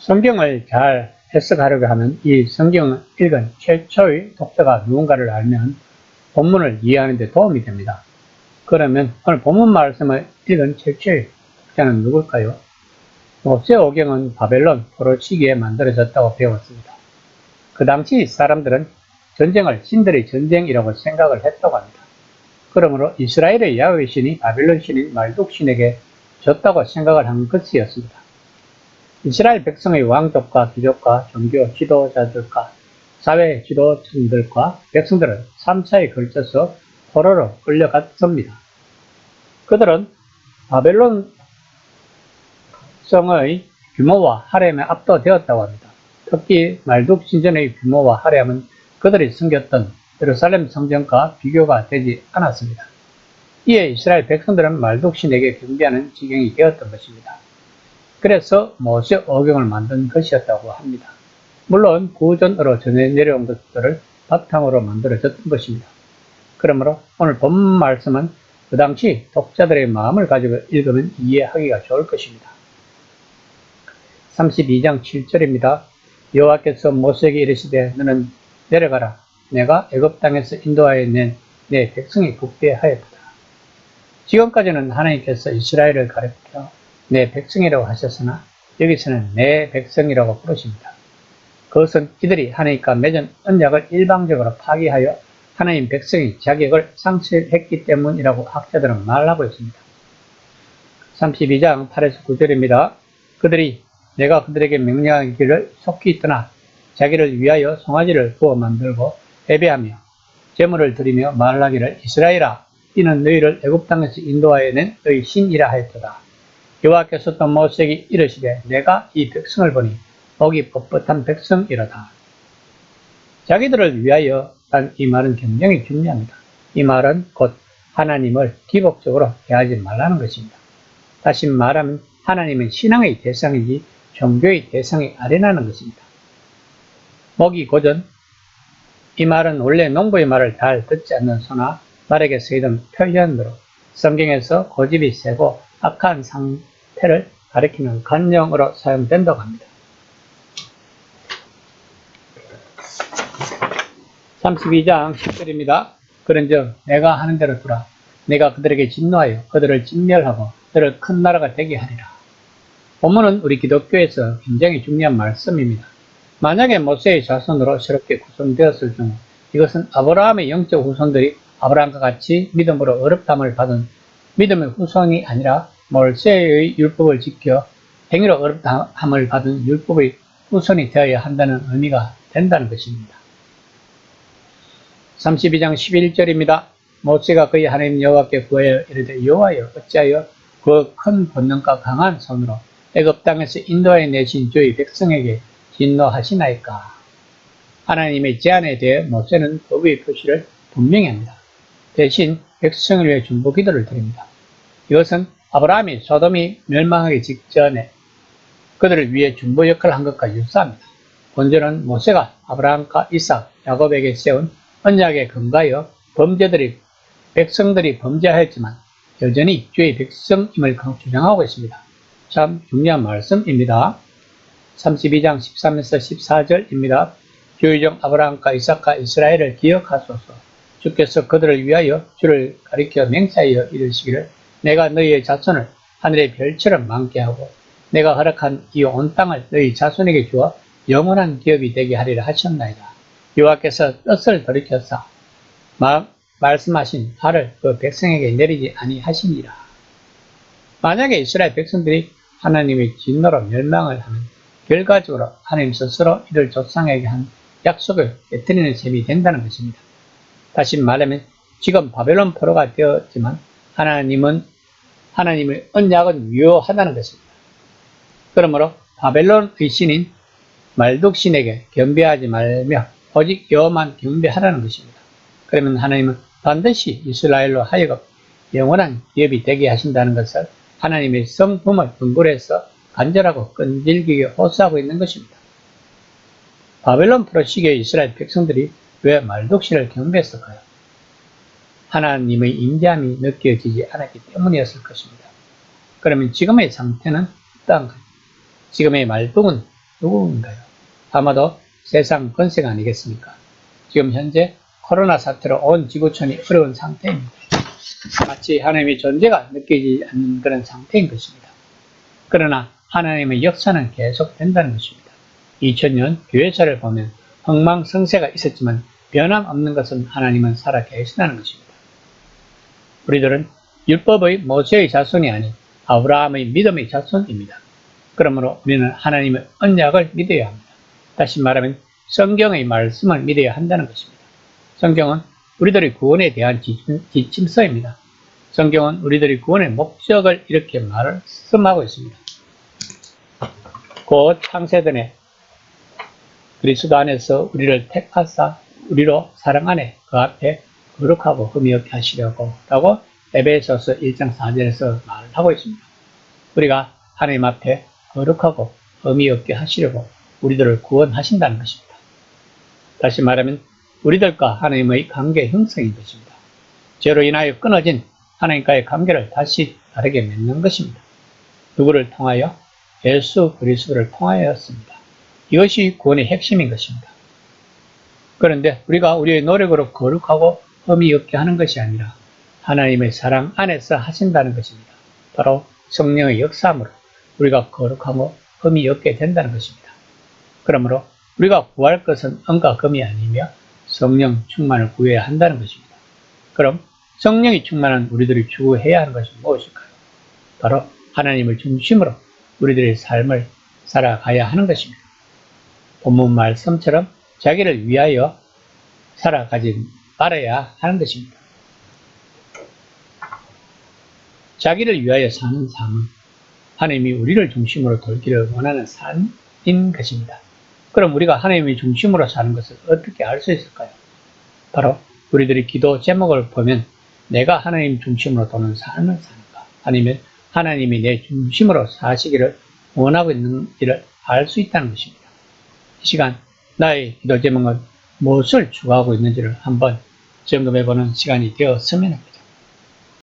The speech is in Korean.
성경을 잘 해석하려고 하면 이 성경을 읽은 최초의 독자가 누군가를 알면 본문을 이해하는 데 도움이 됩니다. 그러면 오늘 본문 말씀을 읽은 최초의 독자는 누굴까요? 모세오경은 바벨론 포로 시기에 만들어졌다고 배웠습니다. 그 당시 사람들은 전쟁을 신들의 전쟁이라고 생각을 했다고 합니다. 그러므로 이스라엘의 야훼 신이 바벨론 신인 말둑 신에게 졌다고 생각을 한 것이었습니다. 이스라엘 백성의 왕족과 귀족과 종교 지도자들과 사회 지도층들과 백성들은 3차에 걸쳐서 포로로 끌려갔습니다. 그들은 바벨론 성의 규모와 하렘에 압도되었다고 합니다. 특히 말둑 신전의 규모와 하렘은 그들이 섬겼던 예루살렘 성전과 비교가 되지 않았습니다. 이에 이스라엘 백성들은 말둑 신에게 경배하는 지경이 되었던 것입니다. 그래서 모세오경을 만든 것이었다고 합니다. 물론 구전으로 전해 내려온 것들을 바탕으로 만들어졌던 것입니다. 그러므로 오늘 본문 말씀은 그 당시 독자들의 마음을 가지고 읽으면 이해하기가 좋을 것입니다. 32장 7절입니다. 여호와께서 모세에게 이르시되 너는 내려가라. 내가 애굽 땅에서 인도하여 낸 내 백성이 복되하였도다. 지금까지는 하나님께서 이스라엘을 가리켜 내 백성이라고 하셨으나 여기서는 내 백성이라고 부르십니다. 그것은 이들이 하나님과 맺은 언약을 일방적으로 파기하여 하나님 백성의 자격을 상실했기 때문이라고 학자들은 말하고 있습니다. 32장 8에서 9절입니다. 그들이 내가 그들에게 명령하기를 속히 떠나 자기를 위하여 송아지를 구워 만들고 예배하며 제물을 드리며 말하기를 이스라엘아 이는 너희를 애굽 땅에서 인도하여 낸 너희 신이라 하였도다. 여호와께서 또 모세에게 이르시되 내가 이 백성을 보니 목이 뻣뻣한 백성이로다. 자기들을 위하여 란 이 말은 굉장히 중요합니다. 이 말은 곧 하나님을 기복적으로 대하지 말라는 것입니다. 다시 말하면 하나님은 신앙의 대상이지 종교의 대상이 아니라는 것입니다. 목이 고전 이 말은 원래 농부의 말을 잘 듣지 않는 소나 말에게 쓰이던 표현으로 성경에서 고집이 세고 악한 상태를 가리키는 관용어로 사용된다고 합니다. 32장 10절입니다. 그런즉 내가 하는 대로 두라. 내가 그들에게 진노하여 그들을 진멸하고 그들을 큰 나라가 되게 하리라. 본문은 우리 기독교에서 굉장히 중요한 말씀입니다. 만약에 모세의 자손으로 새롭게 구성되었을 경우 이것은 아브라함의 영적 후손들이 아브라함과 같이 믿음으로 어렵담을 받은 믿음의 후손이 아니라 모세의 율법을 지켜 행위로 어렵담을 받은 율법의 후손이 되어야 한다는 의미가 된다는 것입니다. 32장 11절입니다. 모세가 그의 하나님 여호와께 구하여 이르되 여호와여 어찌하여 그 큰 권능과 강한 손으로 애굽 땅에서 인도하여 내신 주의 백성에게 진노하시나이까. 하나님의 제안에 대해 모세는 거부의 표시를 분명히 합니다. 대신 백성을 위해 중보 기도를 드립니다. 이것은 아브라함이 소돔이 멸망하기 직전에 그들을 위해 중보 역할을 한 것과 유사합니다. 본절은 모세가 아브라함과 이삭, 야곱에게 세운 언약에 근거하여 백성들이 범죄하였지만 여전히 주의 백성임을 주장하고 있습니다. 참 중요한 말씀입니다. 32장 13에서 14절입니다. 주의 종 아브라함과 이삭과 이스라엘을 기억하소서. 주께서 그들을 위하여 주를 가리켜 맹세하여 이르시기를 내가 너희의 자손을 하늘의 별처럼 많게 하고 내가 허락한 이 온 땅을 너희 자손에게 주어 영원한 기업이 되게 하리라 하셨나이다. 여호와께서 뜻을 돌이켜사 말씀하신 화를 그 백성에게 내리지 아니하시니라. 만약에 이스라엘 백성들이 하나님의 진노로 멸망을 하면 결과적으로 하나님 스스로 이들 조상에게 한 약속을 깨뜨리는 셈이 된다는 것입니다. 다시 말하면 지금 바벨론 포로가 되었지만 하나님의 언약은 유효하다는 것입니다. 그러므로 바벨론의 신인 말둑 신에게 경배하지 말며 오직 여호와만 경배하라는 것입니다. 그러면 하나님은 반드시 이스라엘로 하여금 영원한 기업이 되게 하신다는 것을 하나님의 성품을 근거로 해서 간절하고 끈질기게 호소하고 있는 것입니다. 바벨론 포로 시기의 이스라엘 백성들이 왜 말둑신을 경배했을까요? 하나님의 임재함이 느껴지지 않았기 때문이었을 것입니다. 그러면 지금의 상태는 어떠한가요? 지금의 말둑은 누구인가요? 아마도 세상 권세가 아니겠습니까? 지금 현재 코로나 사태로 온 지구촌이 어려운 상태입니다. 마치 하나님의 존재가 느끼지 않는 그런 상태인 것입니다. 그러나 하나님의 역사는 계속된다는 것입니다. 2000년 교회사를 보면 흥망성쇠가 있었지만 변함없는 것은 하나님은 살아계신다는 것입니다. 우리들은 율법의 모세의 자손이 아닌 아브라함의 믿음의 자손입니다. 그러므로 우리는 하나님의 언약을 믿어야 합니다. 다시 말하면 성경의 말씀을 믿어야 한다는 것입니다. 성경은 우리들의 구원에 대한 지침서입니다. 성경은 우리들의 구원의 목적을 이렇게 말씀하고 있습니다. 곧 창세전에 그리스도 안에서 우리를 택하사 우리로 사랑 안에 그 앞에 거룩하고 흠이 없게 하시려고 라고 에베소서 1장 4절에서 말하고 있습니다. 우리가 하나님 앞에 거룩하고 흠이 없게 하시려고 우리들을 구원하신다는 것입니다. 다시 말하면 우리들과 하나님의 관계 형성인 것입니다. 죄로 인하여 끊어진 하나님과의 관계를 다시 다르게 맺는 것입니다. 누구를 통하여? 예수 그리스도를 통하여였습니다. 이것이 구원의 핵심인 것입니다. 그런데 우리가 우리의 노력으로 거룩하고 흠이 없게 하는 것이 아니라 하나님의 사랑 안에서 하신다는 것입니다. 바로 성령의 역사함으로 우리가 거룩하고 흠이 없게 된다는 것입니다. 그러므로 우리가 구할 것은 은과 금이 아니며 성령 충만을 구해야 한다는 것입니다. 그럼 성령이 충만한 우리들이 추구해야 하는 것이 무엇일까요? 바로 하나님을 중심으로 우리들의 삶을 살아가야 하는 것입니다. 본문 말씀처럼 자기를 위하여 살아가지 말아야 하는 것입니다. 자기를 위하여 사는 삶은 하나님이 우리를 중심으로 돌기를 원하는 삶인 것입니다. 그럼 우리가 하나님의 중심으로 사는 것을 어떻게 알 수 있을까요? 바로 우리들의 기도 제목을 보면 내가 하나님 중심으로 도는 삶을 사는가? 아니면 하나님이 내 중심으로 사시기를 원하고 있는지를 알 수 있다는 것입니다. 이 시간 나의 기도 제목은 무엇을 추구하고 있는지를 한번 점검해보는 시간이 되었으면 합니다.